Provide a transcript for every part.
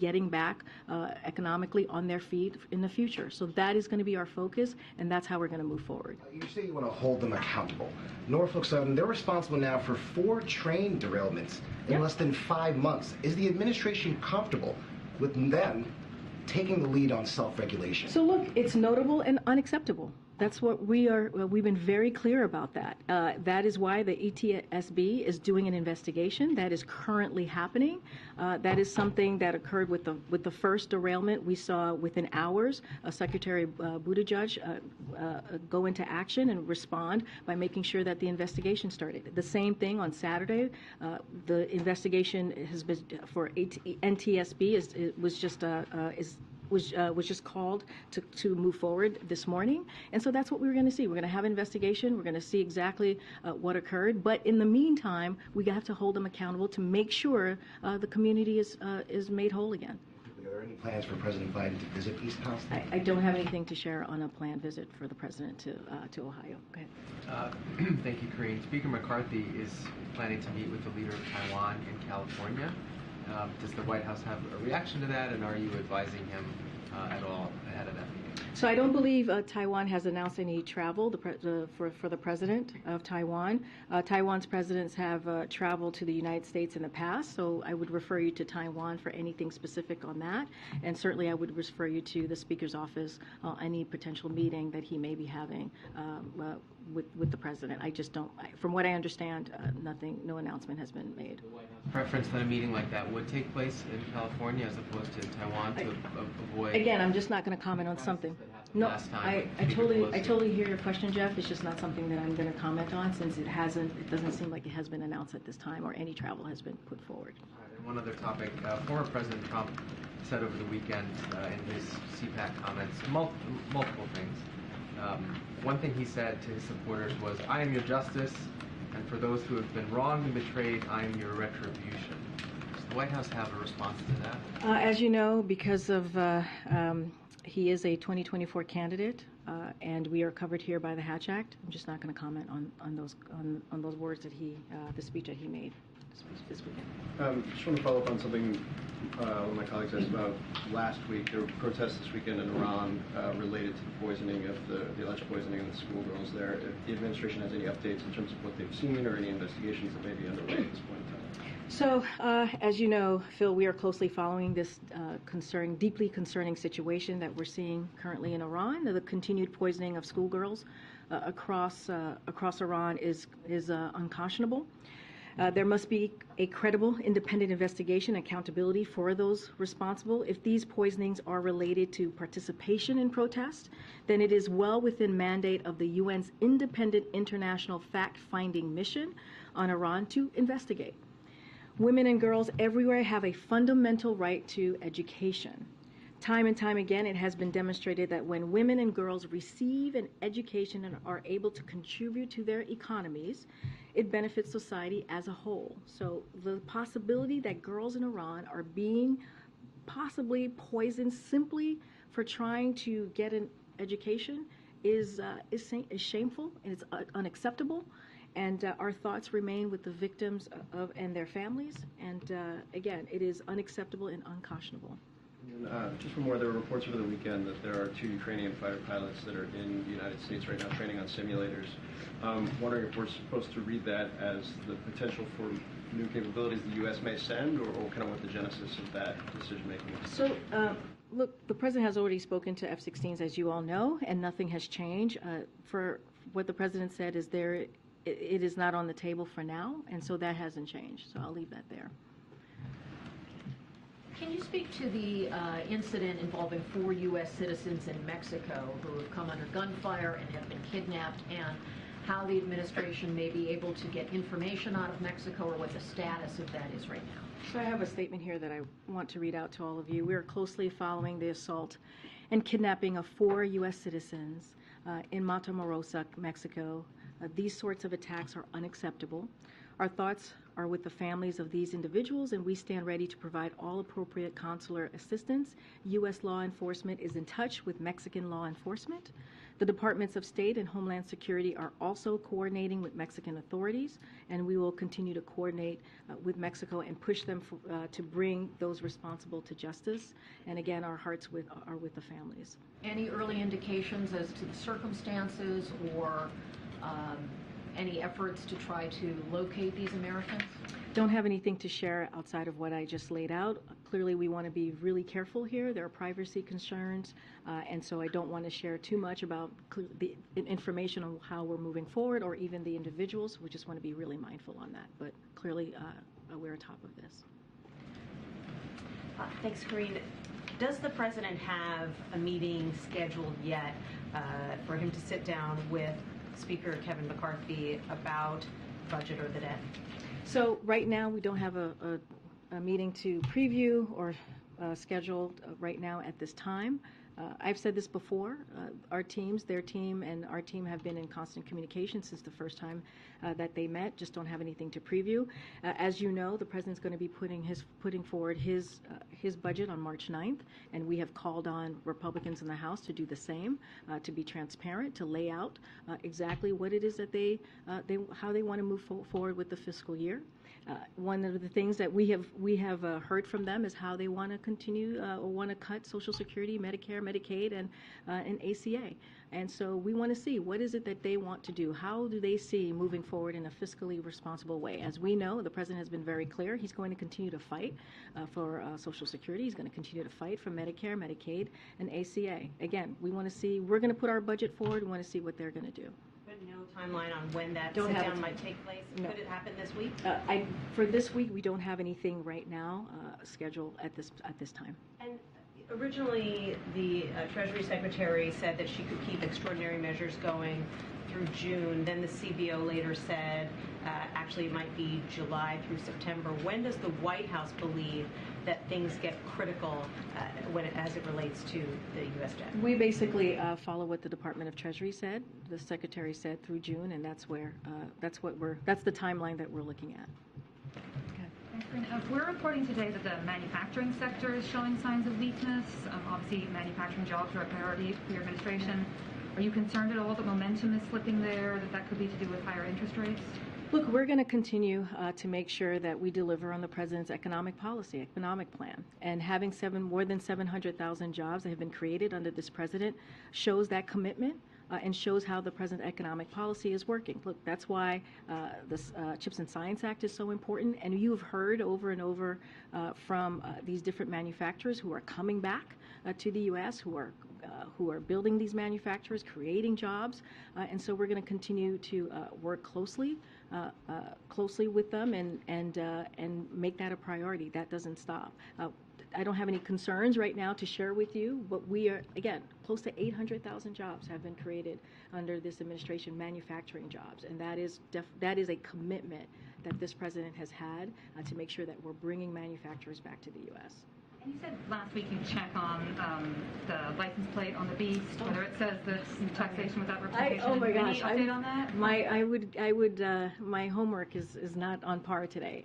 getting back economically on their feet in the future. So that is going to be our focus, and that's how we're going to move forward. You say you want to hold them accountable. Norfolk Southern, they're responsible now for 4 train derailments in less than 5 months. Is the administration comfortable with them taking the lead on self-regulation? So look, it's notable and unacceptable. That's what we've been very clear about that. That is why the ETSB is doing an investigation. That is currently happening. That is something that occurred with the first derailment. We saw within hours Secretary Buttigieg go into action and respond by making sure that the investigation started. The same thing on Saturday. The investigation has been for NTSB was just called to move forward this morning. And so that's what we're going to see. We're going to have an investigation. We're going to see exactly what occurred. But in the meantime, we have to hold them accountable to make sure the community is made whole again. Are there any plans for President Biden to visit East Palestine? I don't have anything to share on a planned visit for the president to Ohio. Okay. Thank you, Karine. Speaker McCarthy is planning to meet with the leader of Taiwan in California. Does the White House have a reaction to that, and are you advising him at all ahead of that meeting? So I don't believe Taiwan has announced any travel for the president of Taiwan. Taiwan's presidents have traveled to the United States in the past, so I would refer you to Taiwan for anything specific on that. And certainly I would refer you to the Speaker's office any potential meeting that he may be having with the president. I just don't, from what I understand, no announcement has been made. Preference that a meeting like that would take place in California as opposed to Taiwan to avoid... Again, I'm just not going to comment on something. No, I totally hear your question, Jeff. It's just not something that I'm going to comment on since it doesn't seem like it has been announced at this time or any travel has been put forward. All right, and one other topic. Former President Trump said over the weekend in his CPAC comments multiple things. One thing he said to his supporters was, "I am your justice, and for those who have been wronged and betrayed, I am your retribution." Does the White House have a response to that? As you know, because of he is a 2024 candidate, and we are covered here by the Hatch Act. I'm just not going to comment on those words that the speech that he made this weekend. Just want to follow up on something one of my colleagues asked about last week. There were protests this weekend in Iran related to the poisoning of the alleged poisoning of the schoolgirls there. If the administration has any updates in terms of what they've seen or any investigations that may be underway at this point in time. So, as you know, Phil, we are closely following this deeply concerning situation that we're seeing currently in Iran. The continued poisoning of schoolgirls across Iran is unconscionable. There must be a credible, independent investigation and accountability for those responsible. If these poisonings are related to participation in protest, then it is well within mandate of the UN's independent international fact-finding mission on Iran to investigate. Women and girls everywhere have a fundamental right to education. Time and time again, it has been demonstrated that when women and girls receive an education and are able to contribute to their economies, it benefits society as a whole. So the possibility that girls in Iran are being possibly poisoned simply for trying to get an education is shameful and it's unacceptable. And our thoughts remain with the victims and their families. And again, it is unacceptable and unconscionable. And, just for more, there were reports over the weekend that there are 2 Ukrainian fighter pilots that are in the United States right now training on simulators. Wondering if we're supposed to read that as the potential for new capabilities the U.S. may send, or kind of what the genesis of that decision-making is? So, look, the President has already spoken to F-16s, as you all know, and nothing has changed. For what the President said is it is not on the table for now, and so that hasn't changed. So I'll leave that there. Can you speak to the incident involving 4 U.S. citizens in Mexico who have come under gunfire and have been kidnapped, and how the administration may be able to get information out of Mexico, or what the status of that is right now? So I have a statement here that I want to read out to all of you. We are closely following the assault and kidnapping of 4 U.S. citizens in Matamoros, Mexico. These sorts of attacks are unacceptable. Our thoughts are with the families of these individuals, and we stand ready to provide all appropriate consular assistance. U.S. law enforcement is in touch with Mexican law enforcement. The Departments of State and Homeland Security are also coordinating with Mexican authorities, and we will continue to coordinate with Mexico and push them to bring those responsible to justice. And again, our hearts are with the families. Any early indications as to the circumstances or any efforts to try to locate these Americans? Don't have anything to share outside of what I just laid out. Clearly, we want to be really careful here. There are privacy concerns, and so I don't want to share too much about the information on how we're moving forward or even the individuals. We just want to be really mindful on that. But clearly, we're on top of this. Thanks, Karine. Does the president have a meeting scheduled yet for him to sit down with Speaker Kevin McCarthy about budget or the debt? So right now, we don't have a meeting to preview or scheduled right now at this time. I've said this before. Our teams, their team, and our team have been in constant communication since the first time that they met. Just don't have anything to preview. As you know, the president's going to be putting forward his budget on March 9th, and we have called on Republicans in the House to do the same, to be transparent, to lay out exactly what it is that how they want to move forward with the fiscal year. One of the things that we have heard from them is how they want to continue or want to cut Social Security, Medicare, Medicaid, and ACA. And so we want to see what is it that they want to do. How do they see moving forward in a fiscally responsible way? As we know, the president has been very clear. He's going to continue to fight for Social Security. He's going to continue to fight for Medicare, Medicaid, and ACA. Again, we want to see. We're going to put our budget forward. We want to see what they're going to do. But no timeline on when that sit-down might take place? No. Could it happen this week? For this week, we don't have anything right now scheduled at this time. And originally, the Treasury Secretary said that she could keep extraordinary measures going through June. Then the CBO later said actually it might be July through September. When does the White House believe that things get critical as it relates to the U.S. debt? We basically follow what the Department of Treasury said. The Secretary said through June, and that's the timeline that we're looking at. We're reporting today that the manufacturing sector is showing signs of weakness. Obviously, manufacturing jobs are a priority for your administration. Are you concerned at all that momentum is slipping there, that could be to do with higher interest rates? Look, we're going to continue to make sure that we deliver on the president's economic policy, economic plan. And having more than 700,000 jobs that have been created under this president shows that commitment. And shows how the present economic policy is working. Look, that's why this CHIPS and Science Act is so important. And you've heard over and over from these different manufacturers who are coming back to the U.S., who are building these manufacturers, creating jobs. And so we're going to continue to work closely with them and make that a priority. That doesn't stop. I don't have any concerns right now to share with you, but we are, again, close to 800,000 jobs have been created under this administration, manufacturing jobs, and that is a commitment that this president has had to make sure that we're bringing manufacturers back to the U.S. And you said last week you check on the license plate on the Beast, whether it says that taxation without representation. Oh my gosh! Any update on that? My homework is not on par today.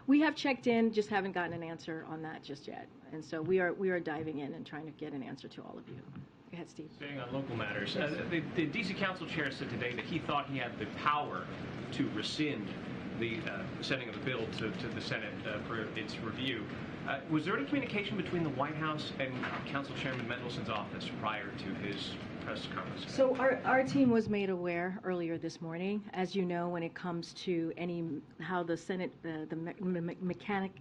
We have checked in, just haven't gotten an answer on that just yet, and so we are diving in and trying to get an answer to all of you. Go ahead, Steve. Staying on local matters, the D.C. Council chair said today that he thought he had the power to rescind the sending of the bill to the Senate for its review. Was there any communication between the White House and Council Chairman Mendelson's office prior to his press conference? So our team was made aware earlier this morning. As you know, when it comes to how the Senate, the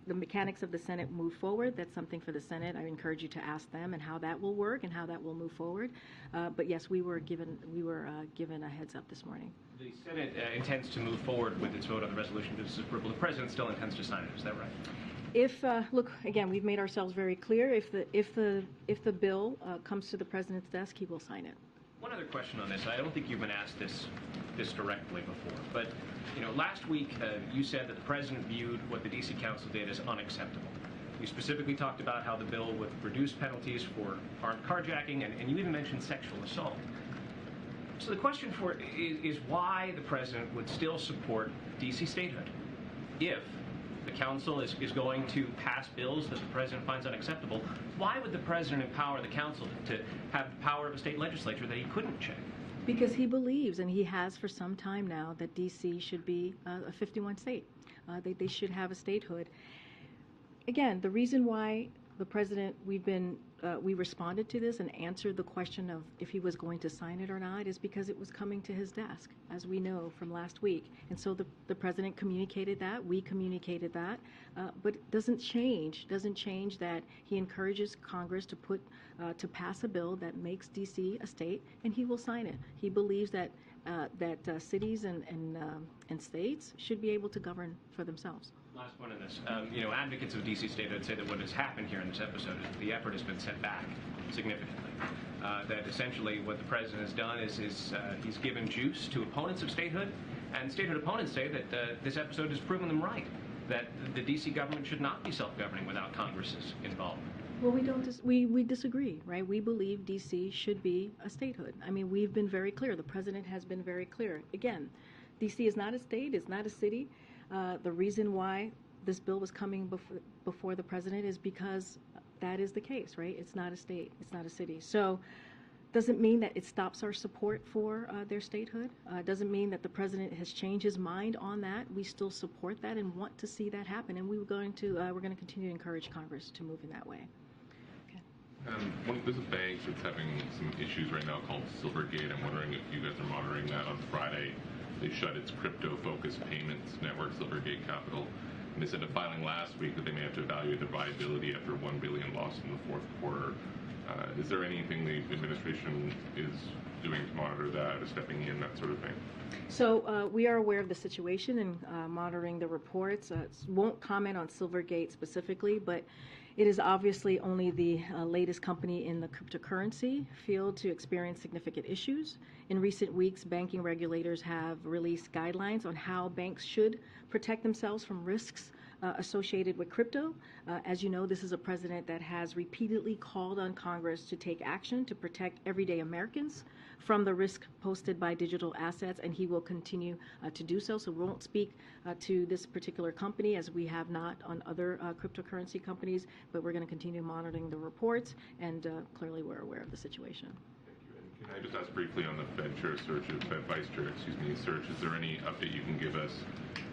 mechanics of the Senate move forward, that's something for the Senate. I encourage you to ask them and how that will work and how that will move forward. But yes, we were given a heads up this morning. The Senate intends to move forward with its vote on the resolution to disapproval. The president still intends to sign it. Is that right? Look, again, we've made ourselves very clear. If the bill comes to the president's desk, he will sign it. One other question on this. I don't think you've been asked this directly before, but last week you said that the president viewed what the D.C. Council did as unacceptable. You specifically talked about how the bill would reduce penalties for armed carjacking, and you even mentioned sexual assault. So the question is why the president would still support D.C. statehood. if the council is going to pass bills that the president finds unacceptable, why would the president empower the council to have the power of a state legislature that he couldn't check? Because he believes, and he has for some time now, that D.C. should be a 51 state. They should have a statehood. Again, the reason why the president, we responded to this and answered the question of if he was going to sign it or not is because it was coming to his desk, as we know from last week. And so the president communicated that, we communicated that, but it doesn't change that he encourages Congress to pass a bill that makes D.C. a state, and he will sign it. He believes that cities and states should be able to govern for themselves. Last one in this. Advocates of D.C. statehood say that what has happened here in this episode is that the effort has been set back significantly. That essentially what the president has done is he's given juice to opponents of statehood, and statehood opponents say that this episode has proven them right, that the D.C. government should not be self-governing without Congress's involvement. Well, we disagree, right? We believe D.C. should be a statehood. I mean, we've been very clear. The president has been very clear. Again, D.C. is not a state. It's not a city. The reason why this bill was coming before the president is because that is the case, right? It's not a state. It's not a city. So doesn't mean that it stops our support for their statehood. Doesn't mean that the president has changed his mind on that. We still support that and want to see that happen. And we're going to continue to encourage Congress to move in that way. There's a bank that's having some issues right now called Silvergate. I'm wondering if you guys are monitoring that. On Friday, they shut its crypto-focused payments network, Silvergate Capital. And they said a filing last week that they may have to evaluate the viability after $1 billion loss in the fourth quarter. Is there anything the administration is doing to monitor that or stepping in, that sort of thing? So we are aware of the situation and monitoring the reports. Won't comment on Silvergate specifically, but it is obviously only the latest company in the cryptocurrency field to experience significant issues. In recent weeks, banking regulators have released guidelines on how banks should protect themselves from risks associated with crypto. As you know, this is a president that has repeatedly called on Congress to take action to protect everyday Americans from the risk posted by digital assets, and he will continue to do so. So we won't speak to this particular company, as we have not on other cryptocurrency companies, but we're going to continue monitoring the reports, and clearly we're aware of the situation. Can I just ask briefly on the Fed chair search, Fed vice chair, search, is there any update you can give us?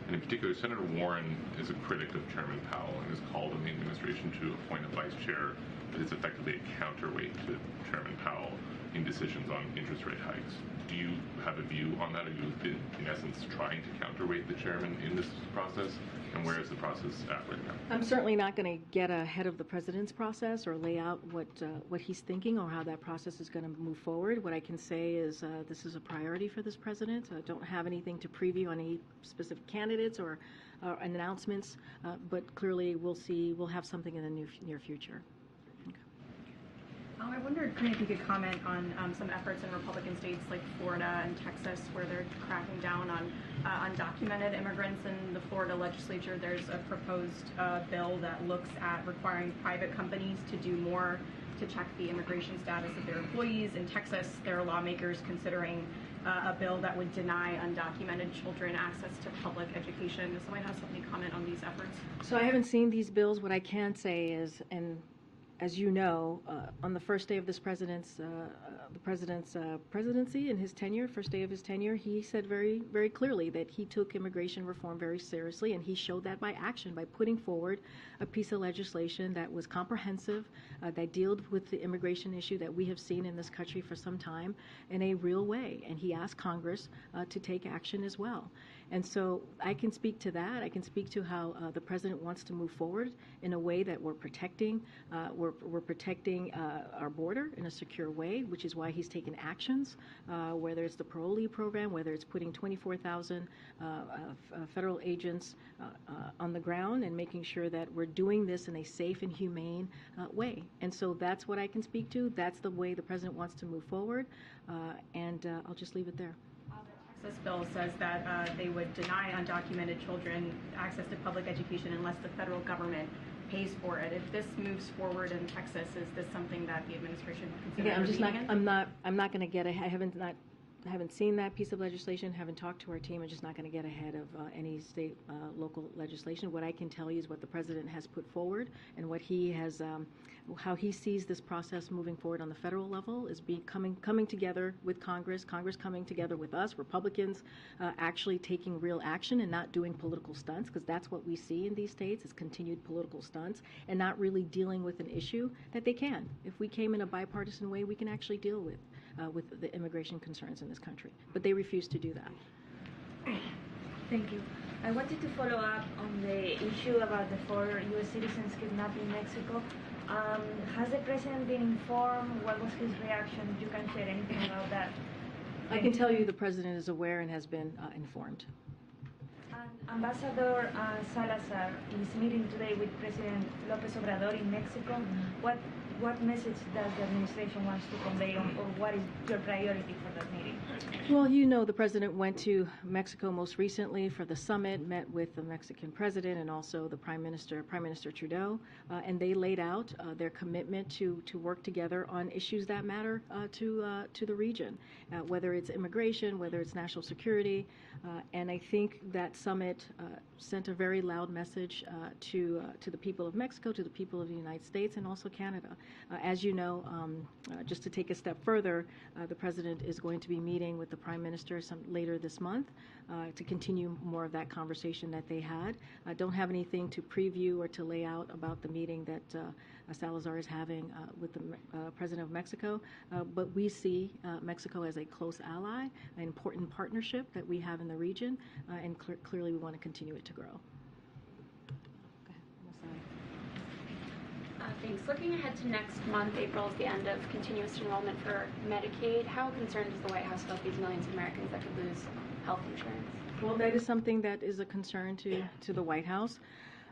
And in particular, Senator Warren is a critic of Chairman Powell and has called on the administration to appoint a vice chair that is effectively a counterweight to Chairman Powell in decisions on interest rate hikes. Do you have a view on that? Are you, in essence, trying to counterweight the chairman in this process? And where is the process at right now? I'm certainly not going to get ahead of the president's process or lay out what he's thinking or how that process is going to move forward. What I can say is this is a priority for this president. I don't have anything to preview on any specific candidates or announcements, but clearly we'll have something in the near future. I wondered, Karine, if you could comment on some efforts in Republican states like Florida and Texas, where they're cracking down on undocumented immigrants. In the Florida legislature, there's a proposed bill that looks at requiring private companies to do more to check the immigration status of their employees. In Texas, there are lawmakers considering a bill that would deny undocumented children access to public education. Does somebody have something to comment on these efforts? So I haven't seen these bills. What I can say is, and as you know, on the first day of this president's presidency and his tenure, first day of his tenure, he said very, very clearly that he took immigration reform very seriously, and he showed that by action, by putting forward a piece of legislation that was comprehensive, that dealt with the immigration issue that we have seen in this country for some time in a real way. And he asked Congress to take action as well. And so I can speak to that. I can speak to how the president wants to move forward in a way that we're protecting our border in a secure way, which is why he's taken actions, whether it's the parolee program, whether it's putting 24,000 federal agents on the ground and making sure that we're doing this in a safe and humane way. And so that's what I can speak to. That's the way the president wants to move forward, and I'll just leave it there. This bill says that they would deny undocumented children access to public education unless the federal government pays for it. If this moves forward in Texas, is this something that the administration would consider? Yeah, I'm not going to get. I haven't not haven't seen that piece of legislation, haven't talked to our team. I'm just not going to get ahead of any state, local legislation. What I can tell you is what the president has put forward and what he has, how he sees this process moving forward on the federal level is coming together with Congress coming together with us, Republicans, actually taking real action and not doing political stunts, because that's what we see in these states is continued political stunts and not really dealing with an issue that they can. If we came in a bipartisan way, we can actually deal with the immigration concerns in this country. But they refuse to do that. Thank you. I wanted to follow up on the issue about the 4 U.S. citizens kidnapped in Mexico. Has the president been informed? What was his reaction? If you can share anything about that. I can tell you the president is aware and has been informed. Ambassador Salazar is meeting today with President López Obrador in Mexico. What message does the administration want to convey, or what is your priority for that meeting? Well, you know, the president went to Mexico most recently for the summit, met with the Mexican president and also the Prime Minister Trudeau, and they laid out their commitment to work together on issues that matter to the region, whether it's immigration, whether it's national security, and I think that summit sent a very loud message to the people of Mexico, to the people of the United States, and also Canada. As you know, just to take a step further, the president is going to be meeting with the Prime Minister later this month to continue more of that conversation that they had. I don't have anything to preview or to lay out about the meeting that Salazar is having with the President of Mexico, but we see Mexico as a close ally, an important partnership that we have in the region, and clearly we want to continue it to grow. Thanks. Looking ahead to next month, April is the end of continuous enrollment for Medicaid. How concerned is the White House about these millions of Americans that could lose health insurance? Well, that is something that is a concern to the White House,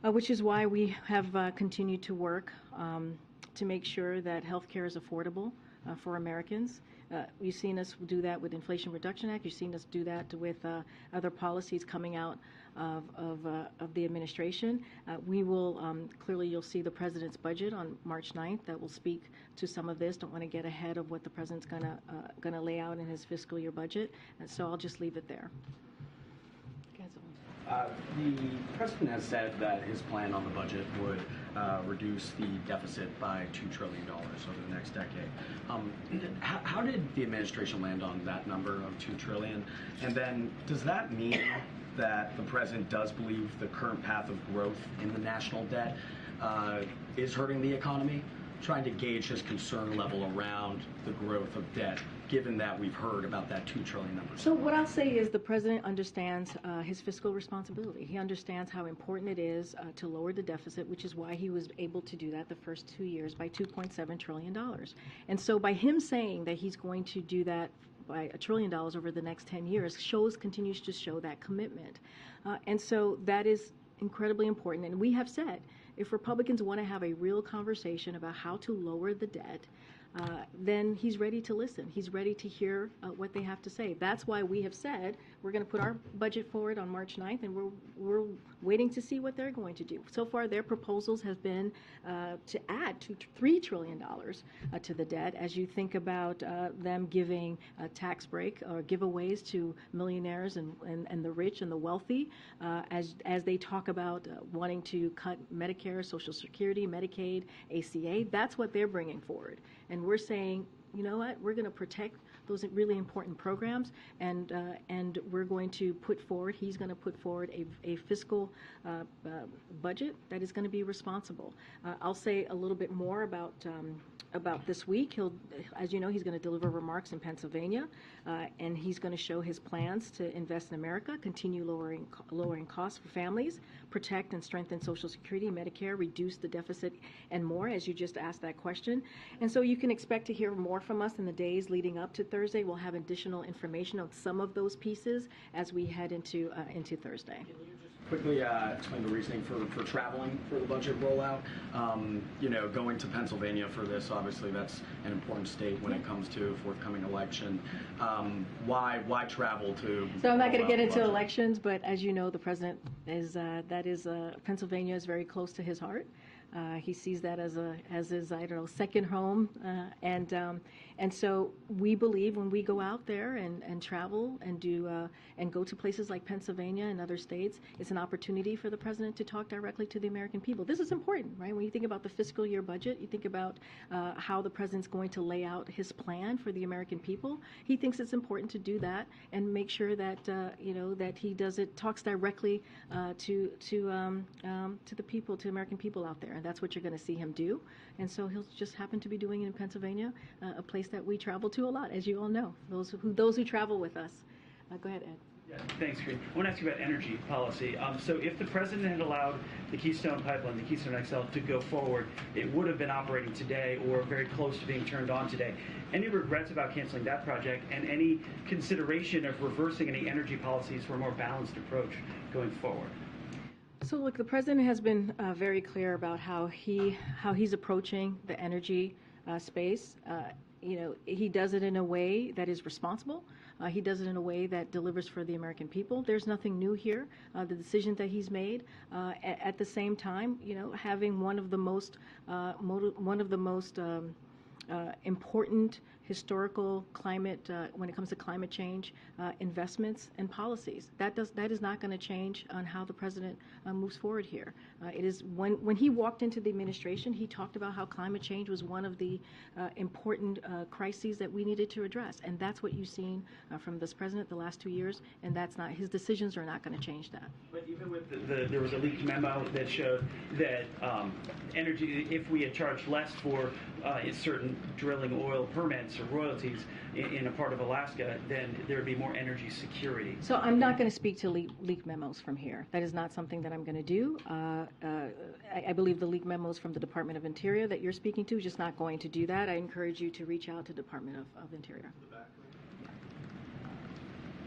which is why we have continued to work to make sure that health care is affordable for Americans. You've seen us do that with Inflation Reduction Act. You've seen us do that with other policies coming out of the administration. We will, clearly you'll see the President's budget on March 9th that will speak to some of this. Don't want to get ahead of what the President's gonna lay out in his fiscal year budget, and so I'll just leave it there. The President has said that his plan on the budget would reduce the deficit by $2 trillion over the next decade. How did the administration land on that number of $2 trillion? And then does that mean that the President does believe the current path of growth in the national debt is hurting the economy? Trying to gauge his concern level around the growth of debt, given that we've heard about that $2 trillion number. So what I'll say is the President understands his fiscal responsibility. He understands how important it is to lower the deficit, which is why he was able to do that the first 2 years by $2.7 trillion. And so by him saying that he's going to do that by $1 trillion over the next 10 years continues to show that commitment. And so that is incredibly important. And we have said, if Republicans want to have a real conversation about how to lower the debt, then he's ready to listen. He's ready to hear what they have to say. That's why we have said we're going to put our budget forward on March 9th, and we're waiting to see what they're going to do. So far, their proposals have been to add $3 trillion to the debt. As you think about them giving a tax break or giveaways to millionaires and the rich and the wealthy, as they talk about wanting to cut Medicare, Social Security, Medicaid, ACA, that's what they're bringing forward. And we're saying, you know what, we're going to protect those really important programs, and we're going to put forward, he's going to put forward a fiscal budget that is going to be responsible. I'll say a little bit more about this week. As you know, he's going to deliver remarks in Pennsylvania, and he's going to show his plans to invest in America, continue lowering costs for families, protect and strengthen Social Security, Medicare, reduce the deficit, and more, as you just asked that question. And so you can expect to hear more from us in the days leading up to Thursday. We'll have additional information on some of those pieces as we head into Thursday. Quickly explain the reasoning for traveling for the budget rollout. You know, going to Pennsylvania for this, obviously that's an important state when it comes to a forthcoming election. Why travel to? So I'm not going to get into elections, but as you know, the president is Pennsylvania is very close to his heart. He sees that as his, I don't know, second home. And so we believe when we go out there and travel and and go to places like Pennsylvania and other states, it's an opportunity for the president to talk directly to the American people. This is important, right? When you think about the fiscal year budget, you think about how the president's going to lay out his plan for the American people. He thinks it's important to do that and make sure that that he talks directly to the people, to American people out there, and that's what you're going to see him do. And so he'll just happen to be doing it in Pennsylvania, a place that we travel to a lot, as you all know. Those who travel with us. Go ahead, Ed. Yeah, thanks, Karine. I want to ask you about energy policy. So if the president had allowed the Keystone Pipeline, the Keystone XL, to go forward, it would have been operating today or very close to being turned on today. Any regrets about canceling that project and any consideration of reversing any energy policies for a more balanced approach going forward? So look, the president has been very clear about how he's approaching the energy space. He does it in a way that is responsible. He does it in a way that delivers for the American people. There's nothing new here. The decision that he's made, at the same time, having one of the most important historical climate, when it comes to climate change, investments and policies. That is not going to change on how the president moves forward here. It is when he walked into the administration, he talked about how climate change was one of the important crises that we needed to address, and that's what you've seen from this president the last 2 years. And that's not, his decisions are not going to change that. But even with there was a leaked memo that showed that energy, if we had charged less for certain drilling oil permits or royalties in a part of Alaska, then there would be more energy security. So I'm not going to speak to leaked memos from here. That is not something that I'm going to do. I believe the leaked memos from the Department of Interior that you're speaking to is just not going to do that. I encourage you to reach out to the Department of Interior.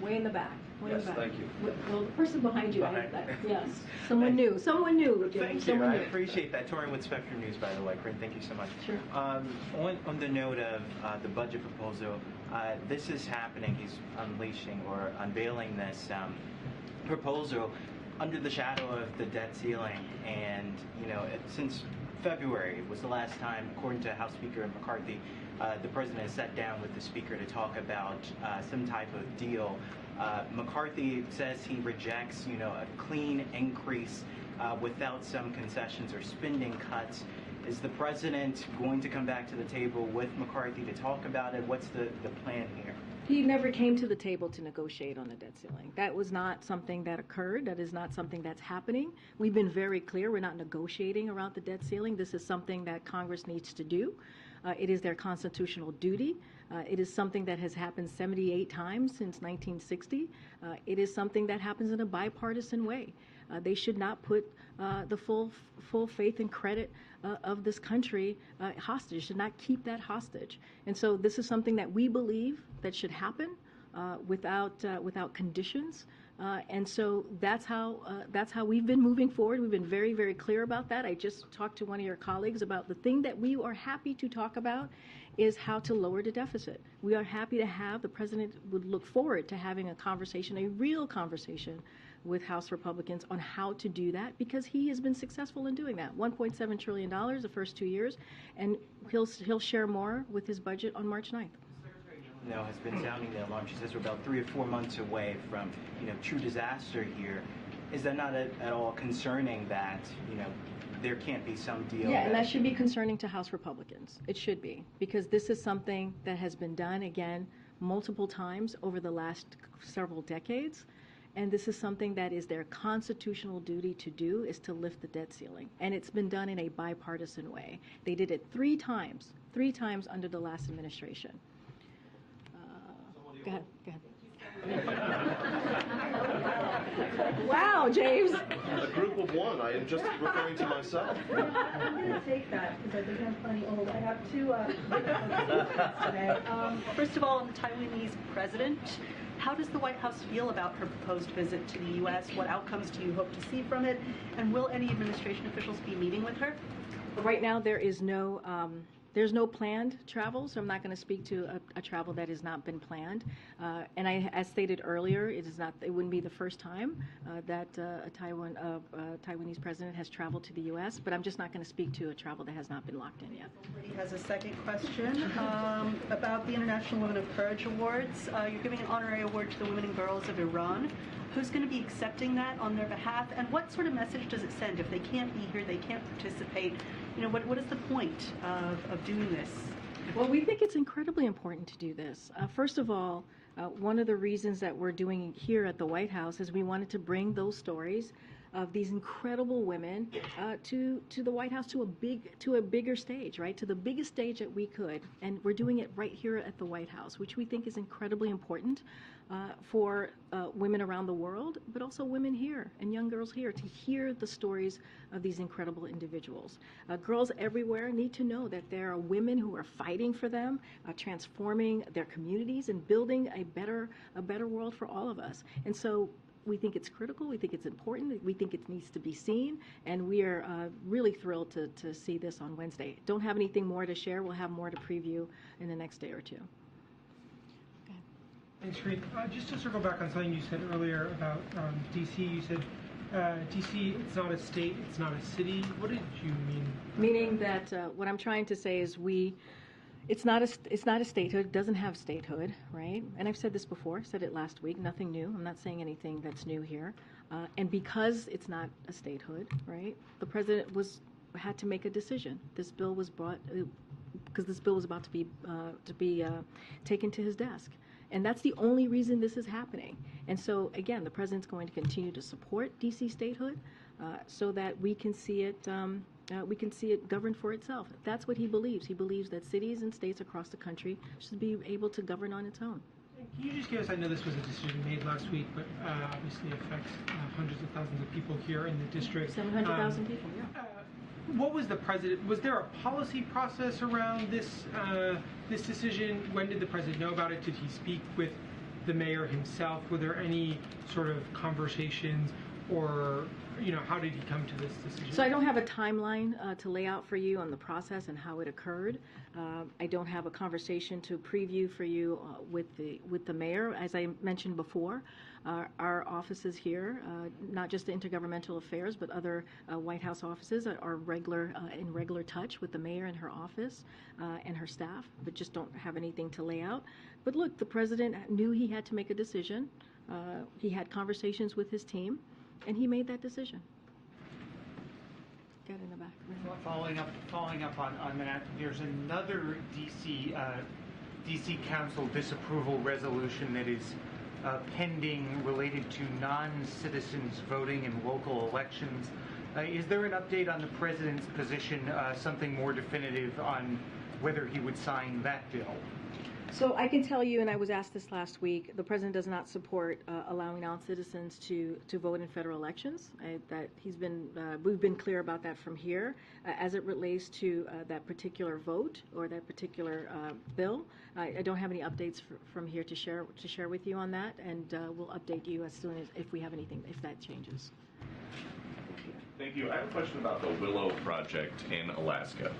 Way in the back. Yes, thank you. Well, the person behind you. Yes, someone new. Someone new. Thank you. I appreciate that. Tori with Spectrum News, by the way. Karine, thank you so much. Sure. On the note of the budget proposal, this is happening. He's unleashing or unveiling this proposal under the shadow of the debt ceiling, and since February was the last time, according to House Speaker McCarthy, the president has sat down with the speaker to talk about some type of deal. McCarthy says he rejects, a clean increase without some concessions or spending cuts. Is the president going to come back to the table with McCarthy to talk about it? What's the plan here? He never came to the table to negotiate on the debt ceiling. That was not something that occurred. That is not something that's happening. We've been very clear. We're not negotiating around the debt ceiling. This is something that Congress needs to do. It is their constitutional duty. It is something that has happened 78 times since 1960. It is something that happens in a bipartisan way. They should not put the full faith and credit of this country hostage, should not keep that hostage. And so this is something that we believe that should happen without conditions. And so that's how we've been moving forward. We've been very, very clear about that. I just talked to one of your colleagues about the thing that we are happy to talk about is how to lower the deficit. We are happy to have, the president would look forward to having a conversation, a real conversation with House Republicans on how to do that, because he has been successful in doing that. $1.7 trillion the first 2 years, and he'll share more with his budget on March 9th. Has been sounding the alarm. She says we're about 3 or 4 months away from, true disaster here. Is that not at all concerning that, there can't be some deal? Yeah, and that should be concerning to House Republicans. It should be, because this is something that has been done, again, multiple times over the last several decades. And this is something that is their constitutional duty to do, is to lift the debt ceiling. And it's been done in a bipartisan way. They did it 3 times under the last administration. Go ahead. Wow, James. A group of one. I am just referring to myself. I'm going to take that because I think I'm plenty old. I have 2 today. First of all, on the Taiwanese president, how does the White House feel about her proposed visit to the U.S.? What outcomes do you hope to see from it? And will any administration officials be meeting with her? Right now, there is no There's no planned travel, so I'm not going to speak to a travel that has not been planned. And as stated earlier, it wouldn't be the first time that a Taiwanese president has traveled to the U.S., but I'm just not going to speak to a travel that has not been locked in yet. He has a second question about the International Women of Courage Awards. You're giving an honorary award to the women and girls of Iran. Who's going to be accepting that on their behalf, and what sort of message does it send if they can't be here, they can't participate? What is the point of doing this? Well, we think it's incredibly important to do this. First of all, one of the reasons that we're doing it here at the White House is we wanted to bring those stories of these incredible women to the White House, to a bigger stage, right? To the biggest stage that we could, and we're doing it right here at the White House, which we think is incredibly important for women around the world, but also women here and young girls here to hear the stories of these incredible individuals. Girls everywhere need to know that there are women who are fighting for them, transforming their communities and building a better world for all of us. And so we think it's critical, we think it's important, we think it needs to be seen, and we are really thrilled to see this on Wednesday. Don't have anything more to share. We'll have more to preview in the next day or two. Thanks, Karine. Just to circle back on something you said earlier about D.C., you said D.C., it's not a state, it's not a city. What did you mean? Meaning that what I'm trying to say is it's not a statehood, it doesn't have statehood, right? And I've said this before, said it last week, nothing new. I'm not saying anything that's new here. And because it's not a statehood, right, the president had to make a decision. This bill was brought because this bill was about to be taken to his desk. And that's the only reason this is happening. And so, again, the president's going to continue to support D.C. statehood so that we can see it govern for itself. That's what he believes. He believes that cities and states across the country should be able to govern on its own. Can you just give us, I know this was a decision made last week, but obviously affects hundreds of thousands of people here in the district. 700,000 people, yeah. What was was there a policy process around this decision? When did the president know about it? Did he speak with the mayor himself? Were there any sort of conversations, or how did he come to this decision? So I don't have a timeline to lay out for you on the process and how it occurred. I don't have a conversation to preview for you with the mayor. As I mentioned before, our offices here, not just the Intergovernmental Affairs, but other White House offices are in regular touch with the mayor and her office and her staff, but just don't have anything to lay out. But look, the president knew he had to make a decision. He had conversations with his team, and he made that decision. Get in the back. Following up on that, there's another DC Council disapproval resolution that is pending related to non-citizens voting in local elections. Is there an update on the president's position, something more definitive on whether he would sign that bill? So I can tell you, and I was asked this last week, the president does not support allowing non-citizens to vote in federal elections. We've been clear about that from here. As it relates to that particular vote or that particular bill, I don't have any updates from here to share with you on that, and we'll update you as soon as if we have anything, if that changes. Thank you. I have a question about the Willow project in Alaska.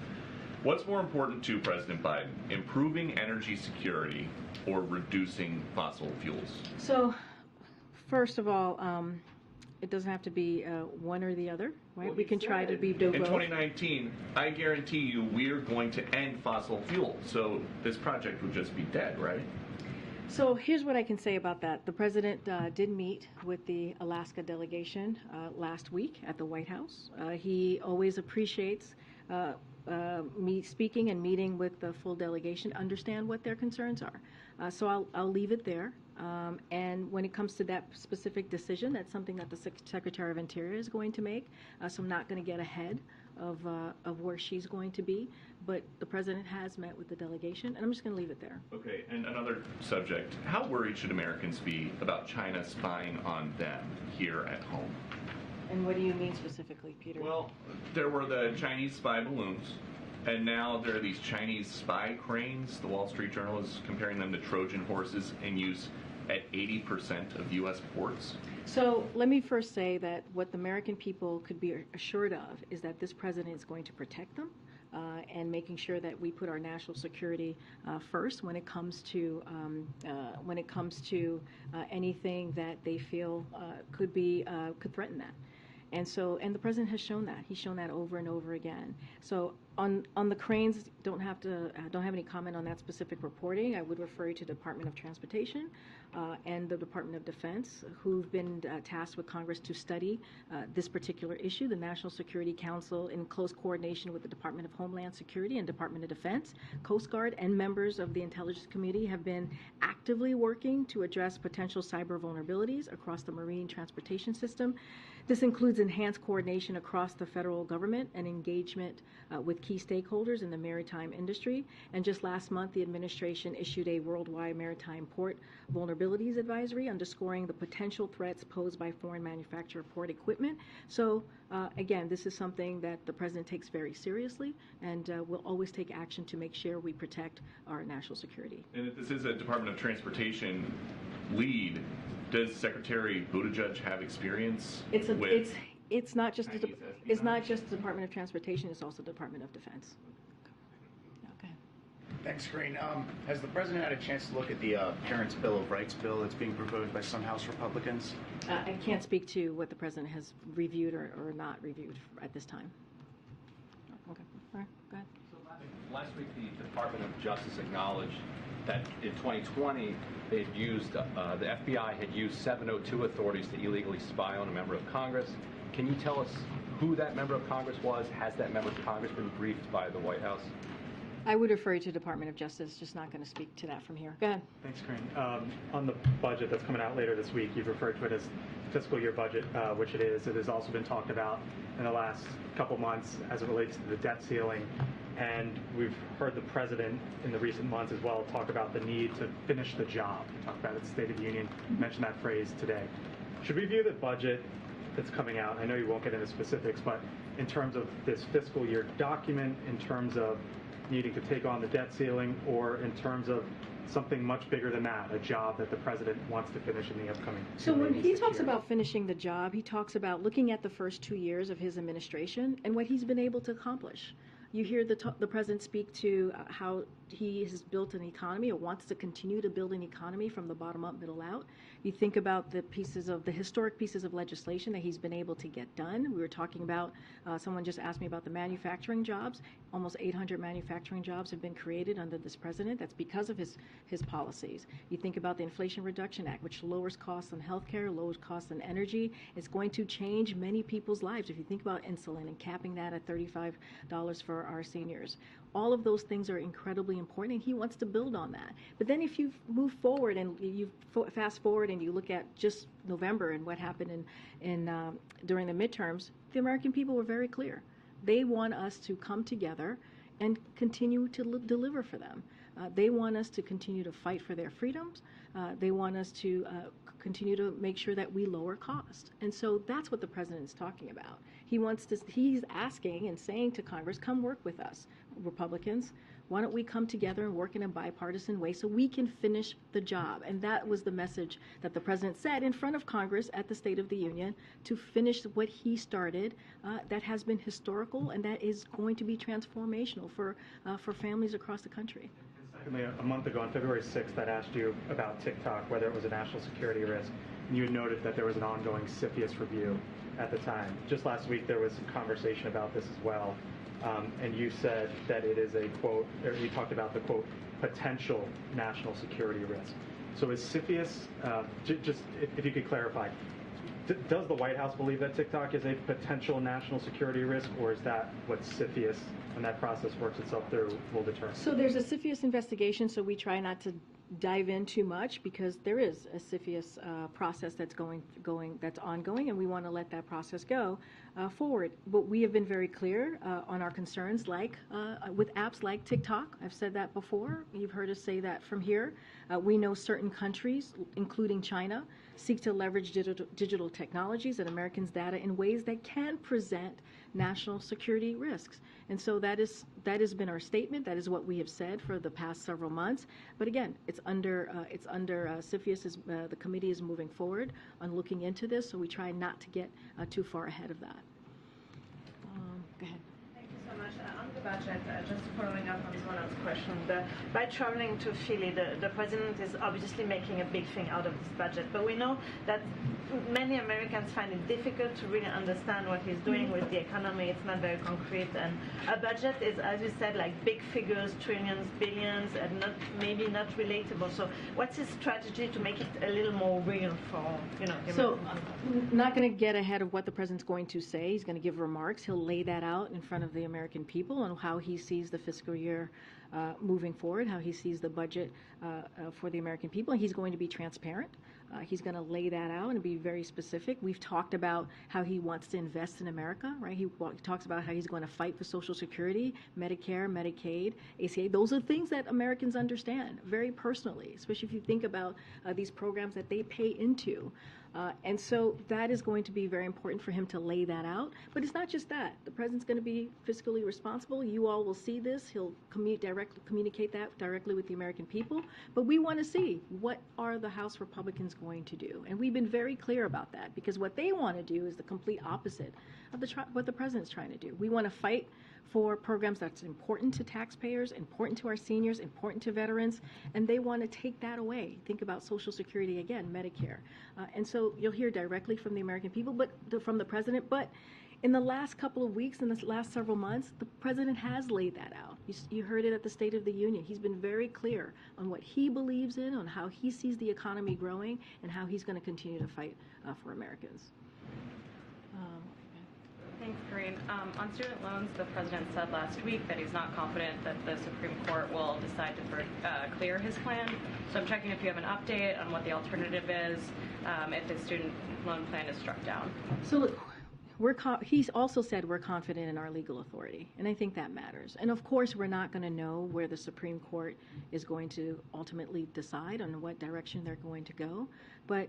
What's more important to President Biden, improving energy security or reducing fossil fuels? So, first of all, it doesn't have to be one or the other, right? Well, we can try to be both. In 2019, I guarantee you we're going to end fossil fuels, so this project would just be dead, right? So here's what I can say about that. The president did meet with the Alaska delegation last week at the White House. He always appreciates me speaking and meeting with the full delegation, understand what their concerns are. So I'll leave it there. And when it comes to that specific decision, that's something that the Secretary of Interior is going to make. So I'm not going to get ahead of where she's going to be. But the president has met with the delegation, and I'm just going to leave it there. Okay, and another subject. How worried should Americans be about China spying on them here at home? And what do you mean specifically, Peter? Well, there were the Chinese spy balloons, and now there are these Chinese spy cranes. The Wall Street Journal is comparing them to Trojan horses in use at 80% of U.S. ports. So let me first say that what the American people could be assured of is that this president is going to protect them. and making sure that we put our national security first when it comes to anything that they feel could threaten that. And the president has shown that. He's shown that over and over again. So on the cranes, don't have any comment on that specific reporting. I would refer you to the Department of Transportation and the Department of Defense, who've been tasked with Congress to study this particular issue. The National Security Council, in close coordination with the Department of Homeland Security and Department of Defense, Coast Guard, and members of the Intelligence Committee, have been actively working to address potential cyber vulnerabilities across the marine transportation system. This includes enhanced coordination across the federal government and engagement with key stakeholders in the maritime industry. And just last month, the administration issued a worldwide maritime port vulnerabilities advisory underscoring the potential threats posed by foreign manufactured port equipment. So again, this is something that the president takes very seriously, and will always take action to make sure we protect our national security. And if this is a Department of Transportation lead, does Secretary Buttigieg have experience with? It's not just the Department of Transportation; it's also the Department of Defense. Okay. Thanks, Karine. Has the president had a chance to look at the Parents' Bill of Rights bill that's being proposed by some House Republicans? I can't speak to what the president has reviewed or not reviewed at this time. Okay. All right. Go ahead. Last week, the Department of Justice acknowledged that in 2020, they'd used, the FBI had used 702 authorities to illegally spy on a member of Congress. Can you tell us who that member of Congress was? Has that member of Congress been briefed by the White House? I would refer you to the Department of Justice, just not going to speak to that from here. Go ahead. Thanks, Karine. On the budget that's coming out later this week, you've referred to it as fiscal year budget, which it is. It has also been talked about in the last couple months as it relates to the debt ceiling. And we've heard the president in the recent months as well talk about the need to finish the job. Talk about its State of the Union, mentioned that phrase today. Should we view the budget that's coming out, I know you won't get into specifics, but in terms of this fiscal year document, in terms of needing to take on the debt ceiling, or in terms of something much bigger than that, a job that the president wants to finish in the upcoming So when he talks about finishing the job, he talks about looking at the first 2 years of his administration and what he's been able to accomplish. You hear the president speak to how he has built an economy or wants to continue to build an economy from the bottom up, middle out. You think about the historic pieces of legislation that he's been able to get done. We were talking about, someone just asked me about the manufacturing jobs. Almost 800 manufacturing jobs have been created under this president. That's because of his policies. You think about the Inflation Reduction Act, which lowers costs on healthcare, lowers costs on energy. It's going to change many people's lives. If you think about insulin and capping that at $35 for our seniors. All of those things are incredibly important, and he wants to build on that. But then if you move forward and you fast forward and you look at just November and what happened during the midterms, the American people were very clear. They want us to come together and continue to deliver for them. They want us to continue to fight for their freedoms. They want us to continue to make sure that we lower cost. And so that's what the president is talking about. He's asking and saying to Congress, come work with us, Republicans. Why don't we come together and work in a bipartisan way so we can finish the job? And that was the message that the president said in front of Congress at the State of the Union, to finish what he started that has been historical and that is going to be transformational for families across the country. Secondly, a month ago on February 6th, I asked you about TikTok, whether it was a national security risk. And you had noted that there was an ongoing CFIUS review at the time. Just last week, there was some conversation about this as well. And you said that it is a, quote, or you talked about the, quote, potential national security risk. So is CFIUS, just if you could clarify, does the White House believe that TikTok is a potential national security risk, or is that what CFIUS, when that process works itself through, will determine? So there's a CFIUS investigation, so we try not to dive in too much because there is a CFIUS process that's that's ongoing, and we want to let that process go forward. But we have been very clear on our concerns, like with apps like TikTok. I've said that before. You've heard us say that from here. We know certain countries, including China, seek to leverage digital technologies and Americans' data in ways that can present national security risks. And so that has been our statement. That is what we have said for the past several months. But again, it's under CFIUS. The committee is moving forward on looking into this, so we try not to get too far ahead of that. Go ahead. Thank you so much. On the budget, just following up on Ronald's question, by traveling to Philly, the president is obviously making a big thing out of this budget. But we know that many Americans find it difficult to really understand what he's doing with the economy. It's not very concrete. And a budget is, as you said, like big figures, trillions, billions, and maybe not relatable. So what's his strategy to make it a little more real for, the So, American not going to get ahead of what the president's going to say. He's going to give remarks. He'll lay that out in front of the American people on how he sees the fiscal year moving forward, how he sees the budget for the American people. And he's going to be transparent. He's going to lay that out and be very specific. We've talked about how he wants to invest in America, right? He talks about how he's going to fight for Social Security, Medicare, Medicaid, ACA. Those are things that Americans understand very personally, especially if you think about these programs that they pay into. And so that is going to be very important for him to lay that out. But it's not just that. The president's going to be fiscally responsible. You all will see this. He'll communicate that directly with the American people. But we want to see, what are the House Republicans going to do? And we've been very clear about that, because what they want to do is the complete opposite of what the president's trying to do. We want to fight for programs that's important to taxpayers, important to our seniors, important to veterans, and they want to take that away. Think about Social Security again, Medicare. And so you'll hear directly from the American people, but from the president. But in the last couple of weeks, in the last several months, the president has laid that out. You heard it at the State of the Union. He's been very clear on what he believes in, on how he sees the economy growing, and how he's going to continue to fight for Americans. Thanks, Karine. On student loans, the president said last week that he's not confident that the Supreme Court will decide to clear his plan. So I'm checking if you have an update on what the alternative is if his student loan plan is struck down. So he's also said we're confident in our legal authority, and I think that matters. And of course, we're not going to know where the Supreme Court is going to ultimately decide on what direction they're going to go. But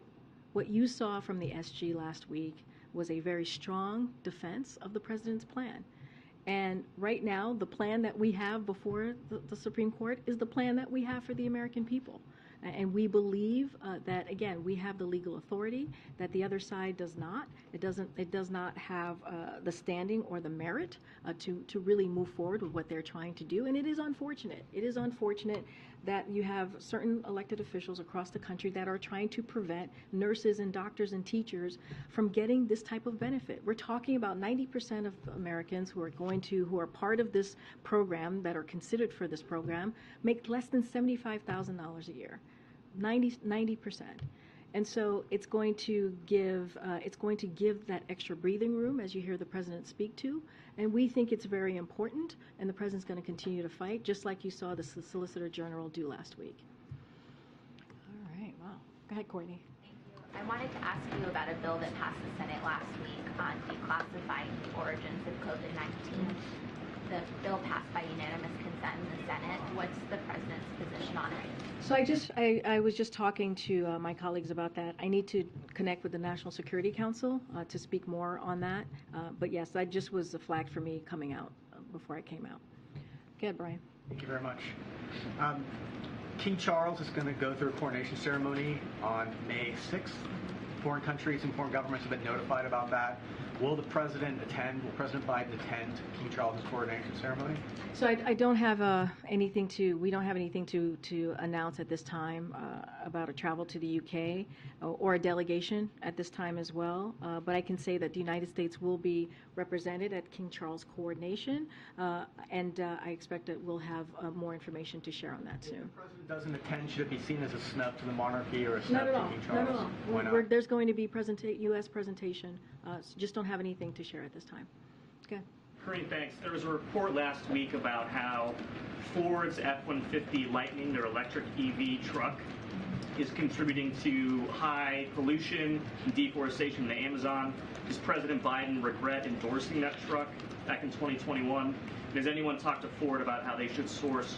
what you saw from the SG last week was a very strong defense of the president's plan. And right now, the plan that we have before the Supreme Court is the plan that we have for the American people. And we believe that, again, we have the legal authority that the other side does not. It does not have the standing or the merit to really move forward with what they're trying to do. And it is unfortunate. It is unfortunate that you have certain elected officials across the country that are trying to prevent nurses and doctors and teachers from getting this type of benefit. We're talking about 90% of Americans who are part of this program, that are considered for this program, make less than $75,000 a year. 90%. And so it's going to give that extra breathing room, as you hear the president speak to. And we think it's very important, and the president's going to continue to fight, just like you saw the Solicitor General do last week. All right, wow. Go ahead, Courtney. I wanted to ask you about a bill that passed the Senate last week on declassifying the origins of COVID-19. The bill passed by unanimous consent in the Senate. What's the president's position on it? So I was just talking to my colleagues about that. I need to connect with the National Security Council to speak more on that. But yes, that just was a flag for me coming out before I came out. Go ahead, Brian. Thank you very much. King Charles is going to go through a coronation ceremony on May 6th. Foreign countries and foreign governments have been notified about that. Will the president attend? Will President Biden attend King Charles' coronation ceremony? So I don't have anything to announce at this time about a travel to the UK or a delegation at this time as well. But I can say that the United States will be represented at King Charles' coronation, and I expect that we'll have more information to share on that soon. If the president doesn't attend, should it be seen as a snub to the monarchy or a snub to King Charles? Not at all. Why not? There's going to be U.S. presentation. So just don't have anything to share at this time. Okay. Karine, thanks. There was a report last week about how Ford's F-150 Lightning, their electric EV truck, is contributing to high pollution and deforestation in the Amazon. Does President Biden regret endorsing that truck back in 2021? And has anyone talked to Ford about how they should source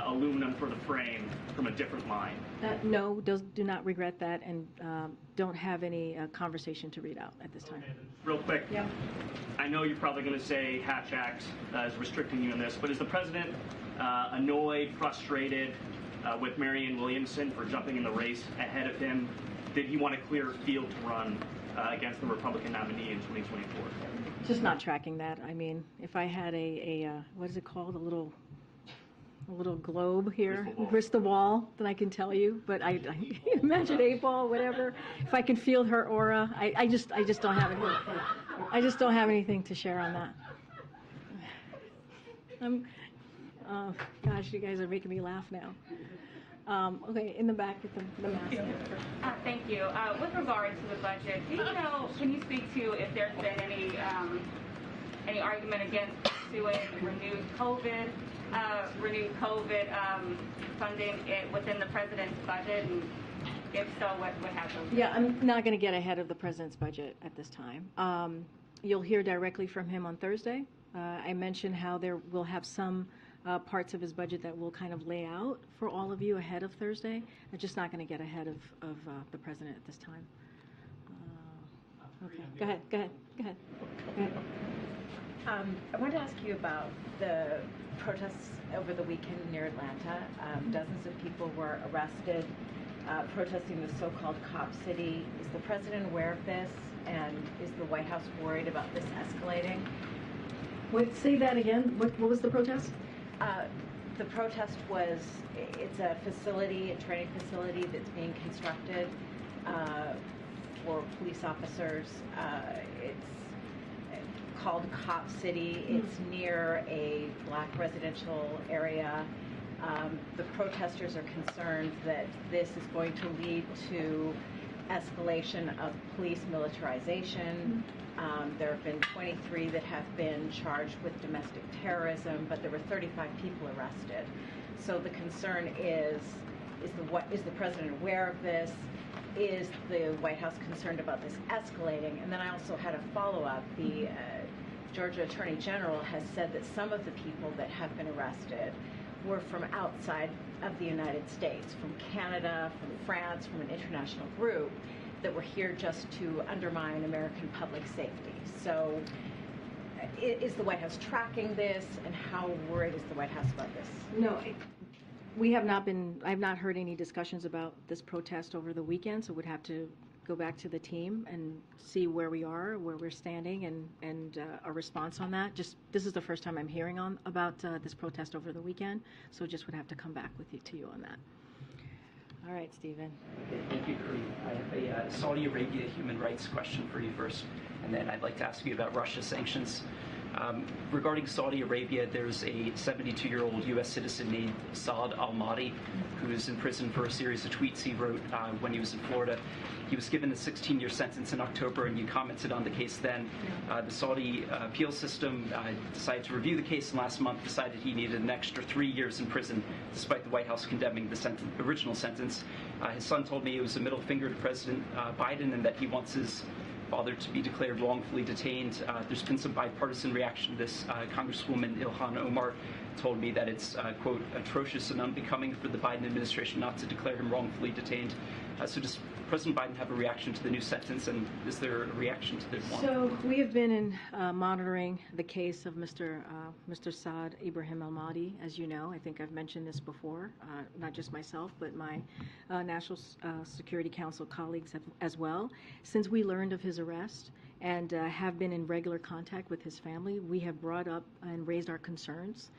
aluminum for the frame from a different mine? No, do not regret that, and don't have any conversation to read out at this time. Okay, real quick, yep. I know you're probably going to say Hatch Act is restricting you in this, but is the president annoyed, frustrated with Marianne Williamson for jumping in the race ahead of him? Did he want a clear field to run against the Republican nominee in 2024? Just not tracking that. I mean, if I had what is it called, a little globe here, crystal ball, then I can tell you. But I imagine 8-ball, whatever. If I can feel her aura, I just don't have anything. I just don't have anything to share on that. Gosh, you guys are making me laugh now. Okay, in the back with the mask. Thank you. With regard to the budget, can you speak to if there's been any argument against pursuing renewed COVID funding within the president's budget, and if so, what happens? Yeah, I'm not going to get ahead of the president's budget at this time. You'll hear directly from him on Thursday. I mentioned how we'll have some parts of his budget that we'll kind of lay out for all of you ahead of Thursday. I'm just not going to get ahead of the president at this time. Okay, go ahead. I wanted to ask you about the protests over the weekend near Atlanta. Dozens of people were arrested protesting the so-called cop city. Is the president aware of this, and is the White House worried about this escalating? Wait, say that again. What was the protest? The protest was, it's a facility, a training facility that's being constructed for police officers. It's called Cop City. It's near a black residential area. The protesters are concerned that this is going to lead to escalation of police militarization. There have been 23 that have been charged with domestic terrorism, but there were 35 people arrested. So the concern is the president aware of this? Is the White House concerned about this escalating? And then I also had a follow-up. The Georgia Attorney General has said that some of the people that have been arrested were from outside of the United States, from Canada, from France, from an international group that were here just to undermine American public safety. So is the White House tracking this, and how worried is the White House about this? No, I've not heard any discussions about this protest over the weekend, so we'd have to go back to the team and see where we are, where we're standing, and a response on that. This is the first time I'm hearing about this protest over the weekend, so just would have to come back to you on that. All right, Stephen. Thank you, Karine. I have a Saudi Arabia human rights question for you first, and then I'd like to ask you about Russia sanctions. Regarding Saudi Arabia, there's a 72-year-old U.S. citizen named Saad al-Mahdi who is in prison for a series of tweets he wrote when he was in Florida. He was given a 16-year sentence in October, and you commented on the case then. The Saudi appeal system decided to review the case, and last month decided he needed an extra 3 years in prison, despite the White House condemning the original sentence. His son told me it was a middle finger to President Biden, and that he wants his father to be declared wrongfully detained. There's been some bipartisan reaction to this. Congresswoman Ilhan Omar told me that it's, quote, atrocious and unbecoming for the Biden administration not to declare him wrongfully detained. So does President Biden have a reaction to the new sentence, and is there a reaction to the one? So we have been monitoring the case of Mr. Saad Ibrahim al-Mahdi, as you know. I think I've mentioned this before, not just myself, but my National Security Council colleagues as well. Since we learned of his arrest and have been in regular contact with his family, we have brought up and raised our concerns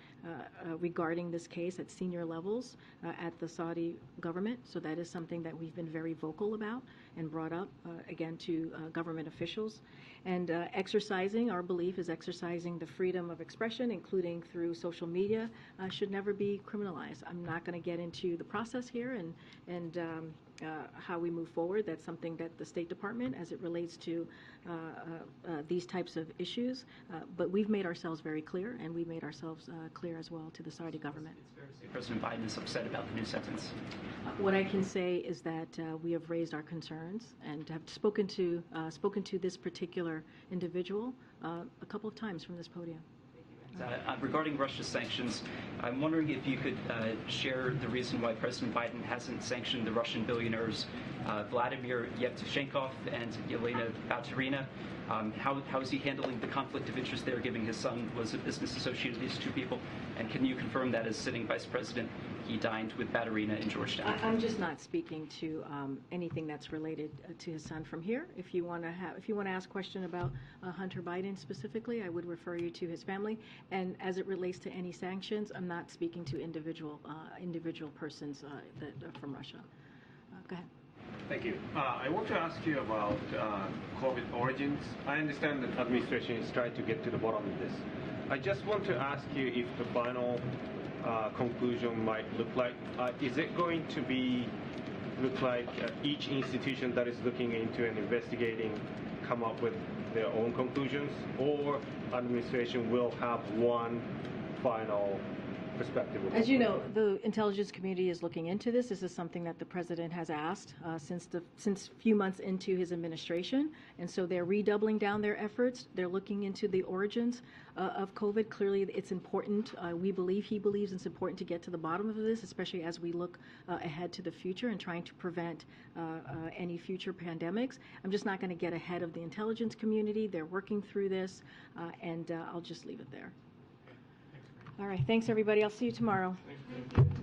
regarding this case at senior levels at the Saudi government. So that is something that we've been very vocal about and brought up again to government officials. And our belief is exercising the freedom of expression, including through social media, should never be criminalized. I'm not going to get into the process here and how we move forward. That's something that the State Department, as it relates to these types of issues, but we've made ourselves very clear, and we made ourselves clear as well to the Saudi government. It's fair to say President Biden is upset about the new sentence. What I can say is that we have raised our concerns and have spoken to this particular individual a couple of times from this podium. Regarding Russia's sanctions, I'm wondering if you could share the reason why President Biden hasn't sanctioned the Russian billionaires Vladimir Yevtushenko and Yelena Baturina. How is he handling the conflict of interest there, given his son was a business associate of these two people? And can you confirm that as sitting Vice President, He dined with Batarina in Georgetown. I'm just not speaking to anything that's related to his son from here. If you want to ask a question about Hunter Biden specifically, I would refer you to his family. And as it relates to any sanctions, I'm not speaking to individual persons that from Russia. Go ahead. Thank you. I want to ask you about COVID origins. I understand that administration is trying to get to the bottom of this. I just want to ask you if the final conclusion might look like, is it going to look like each institution that is looking into and investigating come up with their own conclusions, or administration will have one final perspective? As you know, the intelligence community is looking into this. This is something that the president has asked since a few months into his administration, and so they're redoubling down their efforts. They're looking into the origins of COVID. Clearly, it's important. He believes it's important to get to the bottom of this, especially as we look ahead to the future and trying to prevent any future pandemics. I'm just not going to get ahead of the intelligence community. They're working through this, and I'll just leave it there. All right. Thanks, everybody. I'll see you tomorrow. Thank you.